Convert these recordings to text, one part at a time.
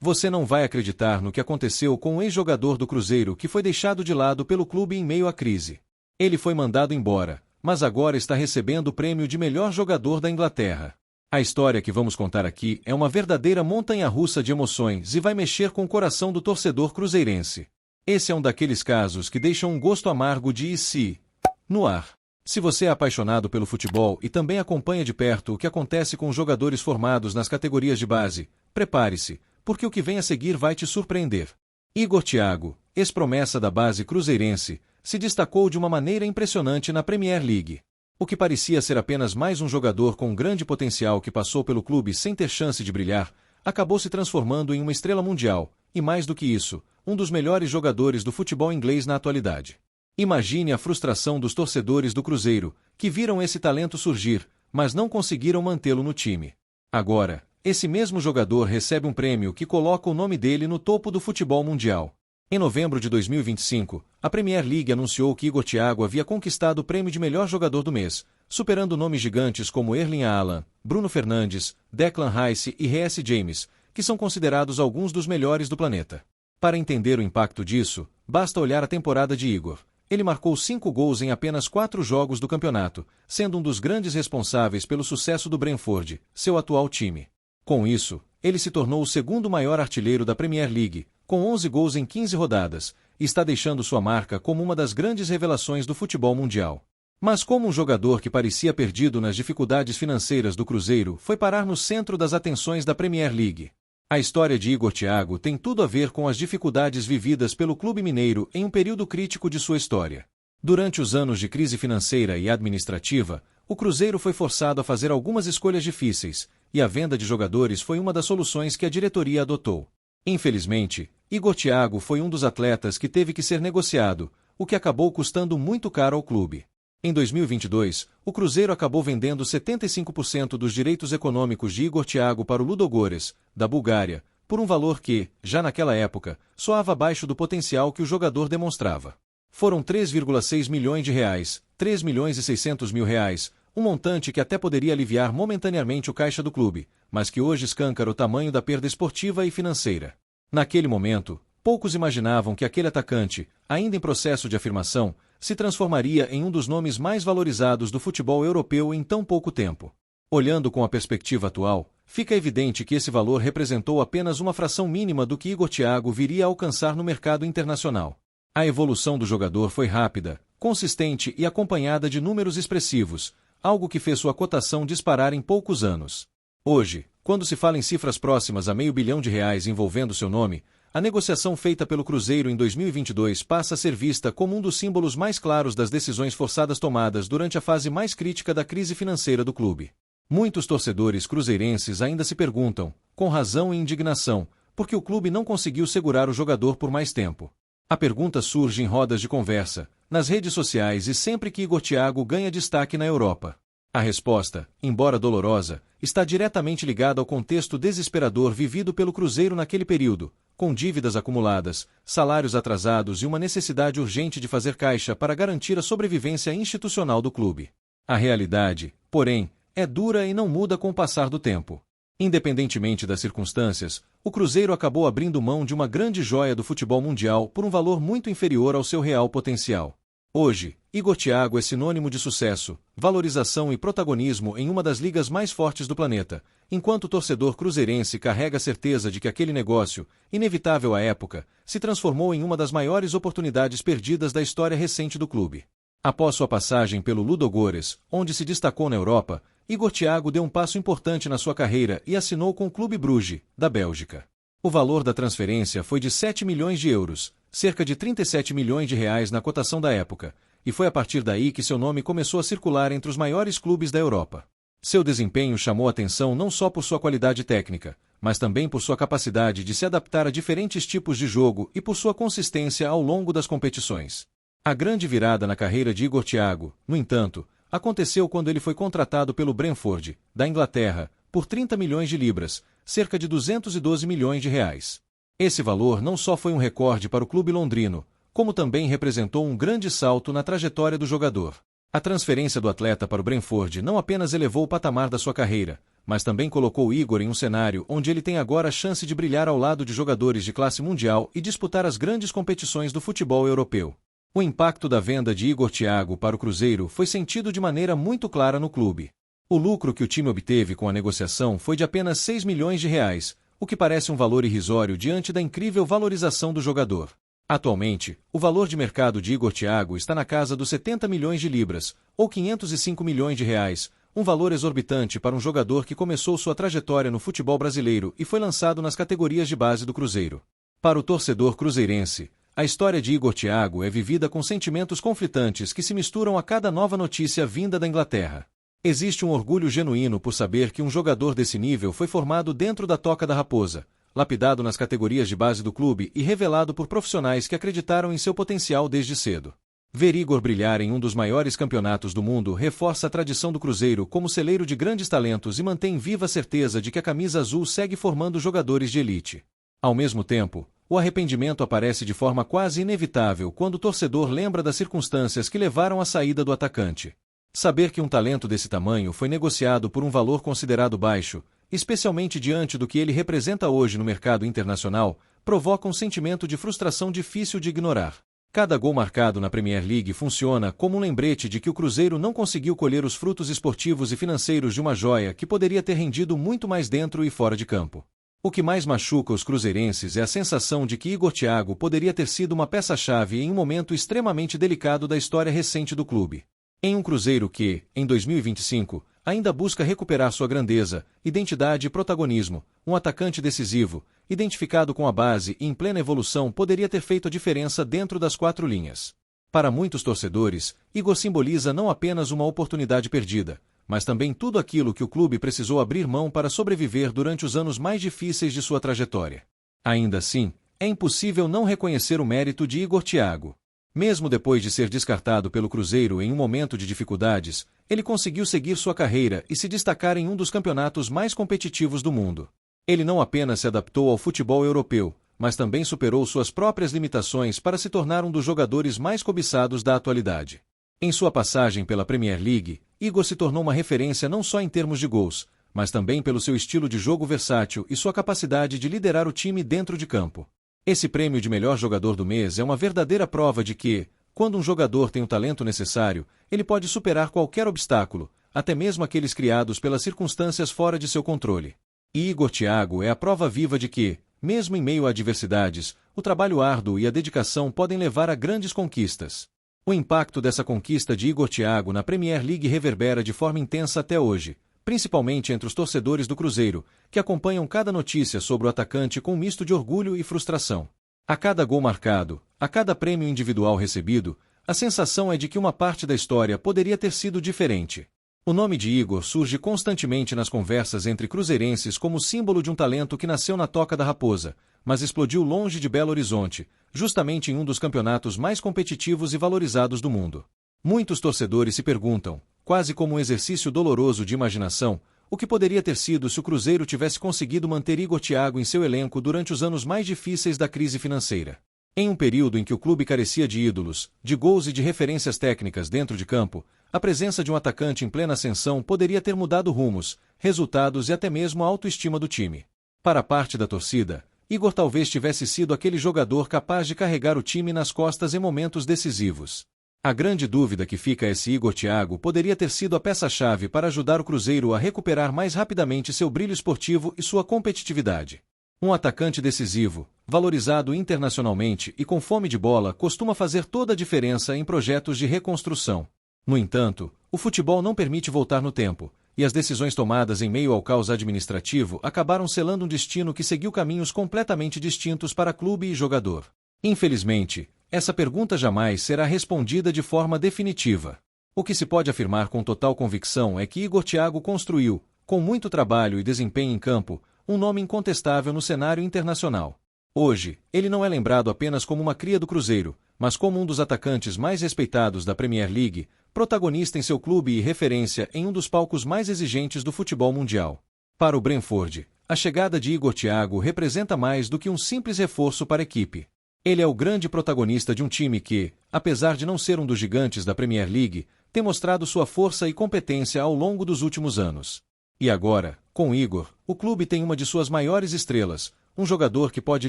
Você não vai acreditar no que aconteceu com o ex-jogador do Cruzeiro que foi deixado de lado pelo clube em meio à crise. Ele foi mandado embora, mas agora está recebendo o prêmio de melhor jogador da Inglaterra. A história que vamos contar aqui é uma verdadeira montanha-russa de emoções e vai mexer com o coração do torcedor cruzeirense. Esse é um daqueles casos que deixam um gosto amargo de "e se" no ar. Se você é apaixonado pelo futebol e também acompanha de perto o que acontece com os jogadores formados nas categorias de base, prepare-se, porque o que vem a seguir vai te surpreender. Igor Thiago, ex-promessa da base cruzeirense, se destacou de uma maneira impressionante na Premier League. O que parecia ser apenas mais um jogador com grande potencial que passou pelo clube sem ter chance de brilhar, acabou se transformando em uma estrela mundial, e mais do que isso, um dos melhores jogadores do futebol inglês na atualidade. Imagine a frustração dos torcedores do Cruzeiro, que viram esse talento surgir, mas não conseguiram mantê-lo no time. Agora, esse mesmo jogador recebe um prêmio que coloca o nome dele no topo do futebol mundial. Em novembro de 2025, a Premier League anunciou que Igor Thiago havia conquistado o prêmio de melhor jogador do mês, superando nomes gigantes como Erling Haaland, Bruno Fernandes, Declan Rice e Reece James, que são considerados alguns dos melhores do planeta. Para entender o impacto disso, basta olhar a temporada de Igor. Ele marcou 5 gols em apenas 4 jogos do campeonato, sendo um dos grandes responsáveis pelo sucesso do Brentford, seu atual time. Com isso, ele se tornou o segundo maior artilheiro da Premier League, com 11 gols em 15 rodadas, e está deixando sua marca como uma das grandes revelações do futebol mundial. Mas como um jogador que parecia perdido nas dificuldades financeiras do Cruzeiro foi parar no centro das atenções da Premier League? A história de Igor Thiago tem tudo a ver com as dificuldades vividas pelo clube mineiro em um período crítico de sua história. Durante os anos de crise financeira e administrativa, o Cruzeiro foi forçado a fazer algumas escolhas difíceis, e a venda de jogadores foi uma das soluções que a diretoria adotou. Infelizmente, Igor Thiago foi um dos atletas que teve que ser negociado, o que acabou custando muito caro ao clube. Em 2022, o Cruzeiro acabou vendendo 75% dos direitos econômicos de Igor Thiago para o Ludogorets, da Bulgária, por um valor que, já naquela época, soava abaixo do potencial que o jogador demonstrava. Foram 3,6 milhões de reais, 3 milhões e 600 mil reais, um montante que até poderia aliviar momentaneamente o caixa do clube, mas que hoje escancara o tamanho da perda esportiva e financeira. Naquele momento, poucos imaginavam que aquele atacante, ainda em processo de afirmação, se transformaria em um dos nomes mais valorizados do futebol europeu em tão pouco tempo. Olhando com a perspectiva atual, fica evidente que esse valor representou apenas uma fração mínima do que Igor Thiago viria a alcançar no mercado internacional. A evolução do jogador foi rápida, consistente e acompanhada de números expressivos, algo que fez sua cotação disparar em poucos anos. Hoje, quando se fala em cifras próximas a R$500 milhão envolvendo seu nome, a negociação feita pelo Cruzeiro em 2022 passa a ser vista como um dos símbolos mais claros das decisões forçadas tomadas durante a fase mais crítica da crise financeira do clube. Muitos torcedores cruzeirenses ainda se perguntam, com razão e indignação, por que o clube não conseguiu segurar o jogador por mais tempo. A pergunta surge em rodas de conversa, nas redes sociais e sempre que Igor Thiago ganha destaque na Europa. A resposta, embora dolorosa, está diretamente ligada ao contexto desesperador vivido pelo Cruzeiro naquele período, com dívidas acumuladas, salários atrasados e uma necessidade urgente de fazer caixa para garantir a sobrevivência institucional do clube. A realidade, porém, é dura e não muda com o passar do tempo. Independentemente das circunstâncias, o Cruzeiro acabou abrindo mão de uma grande joia do futebol mundial por um valor muito inferior ao seu real potencial. Hoje, Igor Thiago é sinônimo de sucesso, valorização e protagonismo em uma das ligas mais fortes do planeta, enquanto o torcedor cruzeirense carrega a certeza de que aquele negócio, inevitável à época, se transformou em uma das maiores oportunidades perdidas da história recente do clube. Após sua passagem pelo Ludogorets, onde se destacou na Europa, Igor Thiago deu um passo importante na sua carreira e assinou com o Clube Bruges, da Bélgica. O valor da transferência foi de 7 milhões de euros, cerca de 37 milhões de reais na cotação da época, e foi a partir daí que seu nome começou a circular entre os maiores clubes da Europa. Seu desempenho chamou atenção não só por sua qualidade técnica, mas também por sua capacidade de se adaptar a diferentes tipos de jogo e por sua consistência ao longo das competições. A grande virada na carreira de Igor Thiago, no entanto, aconteceu quando ele foi contratado pelo Brentford, da Inglaterra, por 30 milhões de libras, cerca de 212 milhões de reais. Esse valor não só foi um recorde para o clube londrino, como também representou um grande salto na trajetória do jogador. A transferência do atleta para o Brentford não apenas elevou o patamar da sua carreira, mas também colocou Igor em um cenário onde ele tem agora a chance de brilhar ao lado de jogadores de classe mundial e disputar as grandes competições do futebol europeu. O impacto da venda de Igor Thiago para o Cruzeiro foi sentido de maneira muito clara no clube. O lucro que o time obteve com a negociação foi de apenas 6 milhões de reais, o que parece um valor irrisório diante da incrível valorização do jogador. Atualmente, o valor de mercado de Igor Thiago está na casa dos 70 milhões de libras, ou 505 milhões de reais, um valor exorbitante para um jogador que começou sua trajetória no futebol brasileiro e foi lançado nas categorias de base do Cruzeiro. Para o torcedor cruzeirense, a história de Igor Thiago é vivida com sentimentos conflitantes que se misturam a cada nova notícia vinda da Inglaterra. Existe um orgulho genuíno por saber que um jogador desse nível foi formado dentro da Toca da Raposa, lapidado nas categorias de base do clube e revelado por profissionais que acreditaram em seu potencial desde cedo. Ver Igor brilhar em um dos maiores campeonatos do mundo reforça a tradição do Cruzeiro como celeiro de grandes talentos e mantém viva a certeza de que a camisa azul segue formando jogadores de elite. Ao mesmo tempo, o arrependimento aparece de forma quase inevitável quando o torcedor lembra das circunstâncias que levaram à saída do atacante. Saber que um talento desse tamanho foi negociado por um valor considerado baixo, especialmente diante do que ele representa hoje no mercado internacional, provoca um sentimento de frustração difícil de ignorar. Cada gol marcado na Premier League funciona como um lembrete de que o Cruzeiro não conseguiu colher os frutos esportivos e financeiros de uma joia que poderia ter rendido muito mais dentro e fora de campo. O que mais machuca os cruzeirenses é a sensação de que Igor Thiago poderia ter sido uma peça-chave em um momento extremamente delicado da história recente do clube. Em um Cruzeiro que, em 2025, ainda busca recuperar sua grandeza, identidade e protagonismo, um atacante decisivo, identificado com a base e em plena evolução poderia ter feito a diferença dentro das quatro linhas. Para muitos torcedores, Igor simboliza não apenas uma oportunidade perdida, mas também tudo aquilo que o clube precisou abrir mão para sobreviver durante os anos mais difíceis de sua trajetória. Ainda assim, é impossível não reconhecer o mérito de Igor Thiago. Mesmo depois de ser descartado pelo Cruzeiro em um momento de dificuldades, ele conseguiu seguir sua carreira e se destacar em um dos campeonatos mais competitivos do mundo. Ele não apenas se adaptou ao futebol europeu, mas também superou suas próprias limitações para se tornar um dos jogadores mais cobiçados da atualidade. Em sua passagem pela Premier League, Igor se tornou uma referência não só em termos de gols, mas também pelo seu estilo de jogo versátil e sua capacidade de liderar o time dentro de campo. Esse prêmio de melhor jogador do mês é uma verdadeira prova de que, quando um jogador tem o talento necessário, ele pode superar qualquer obstáculo, até mesmo aqueles criados pelas circunstâncias fora de seu controle. E Igor Thiago é a prova viva de que, mesmo em meio a adversidades, o trabalho árduo e a dedicação podem levar a grandes conquistas. O impacto dessa conquista de Igor Thiago na Premier League reverbera de forma intensa até hoje, principalmente entre os torcedores do Cruzeiro, que acompanham cada notícia sobre o atacante com um misto de orgulho e frustração. A cada gol marcado, a cada prêmio individual recebido, a sensação é de que uma parte da história poderia ter sido diferente. O nome de Igor surge constantemente nas conversas entre cruzeirenses como símbolo de um talento que nasceu na Toca da Raposa, mas explodiu longe de Belo Horizonte, justamente em um dos campeonatos mais competitivos e valorizados do mundo. Muitos torcedores se perguntam, quase como um exercício doloroso de imaginação, o que poderia ter sido se o Cruzeiro tivesse conseguido manter Igor Thiago em seu elenco durante os anos mais difíceis da crise financeira. Em um período em que o clube carecia de ídolos, de gols e de referências técnicas dentro de campo, a presença de um atacante em plena ascensão poderia ter mudado rumos, resultados e até mesmo a autoestima do time. Para parte da torcida, Igor talvez tivesse sido aquele jogador capaz de carregar o time nas costas em momentos decisivos. A grande dúvida que fica é se Igor Thiago poderia ter sido a peça-chave para ajudar o Cruzeiro a recuperar mais rapidamente seu brilho esportivo e sua competitividade. Um atacante decisivo, valorizado internacionalmente e com fome de bola costuma fazer toda a diferença em projetos de reconstrução. No entanto, o futebol não permite voltar no tempo, e as decisões tomadas em meio ao caos administrativo acabaram selando um destino que seguiu caminhos completamente distintos para clube e jogador. Infelizmente, essa pergunta jamais será respondida de forma definitiva. O que se pode afirmar com total convicção é que Igor Thiago construiu, com muito trabalho e desempenho em campo, um nome incontestável no cenário internacional. Hoje, ele não é lembrado apenas como uma cria do Cruzeiro, mas como um dos atacantes mais respeitados da Premier League, protagonista em seu clube e referência em um dos palcos mais exigentes do futebol mundial. Para o Brentford, a chegada de Igor Thiago representa mais do que um simples reforço para a equipe. Ele é o grande protagonista de um time que, apesar de não ser um dos gigantes da Premier League, tem mostrado sua força e competência ao longo dos últimos anos. E agora, Com Igor, o clube tem uma de suas maiores estrelas, um jogador que pode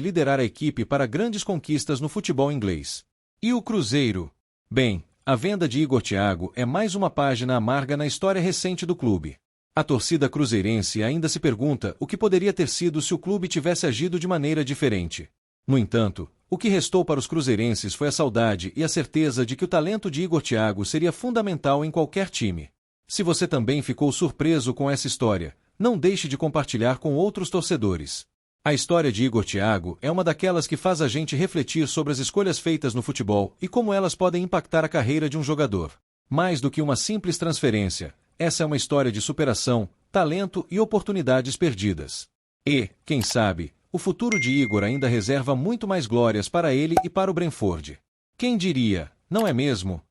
liderar a equipe para grandes conquistas no futebol inglês. E o Cruzeiro? Bem, a venda de Igor Thiago é mais uma página amarga na história recente do clube. A torcida cruzeirense ainda se pergunta o que poderia ter sido se o clube tivesse agido de maneira diferente. No entanto, o que restou para os cruzeirenses foi a saudade e a certeza de que o talento de Igor Thiago seria fundamental em qualquer time. Se você também ficou surpreso com essa história, não deixe de compartilhar com outros torcedores. A história de Igor Thiago é uma daquelas que faz a gente refletir sobre as escolhas feitas no futebol e como elas podem impactar a carreira de um jogador. Mais do que uma simples transferência, essa é uma história de superação, talento e oportunidades perdidas. E, quem sabe, o futuro de Igor ainda reserva muito mais glórias para ele e para o Brentford. Quem diria, não é mesmo?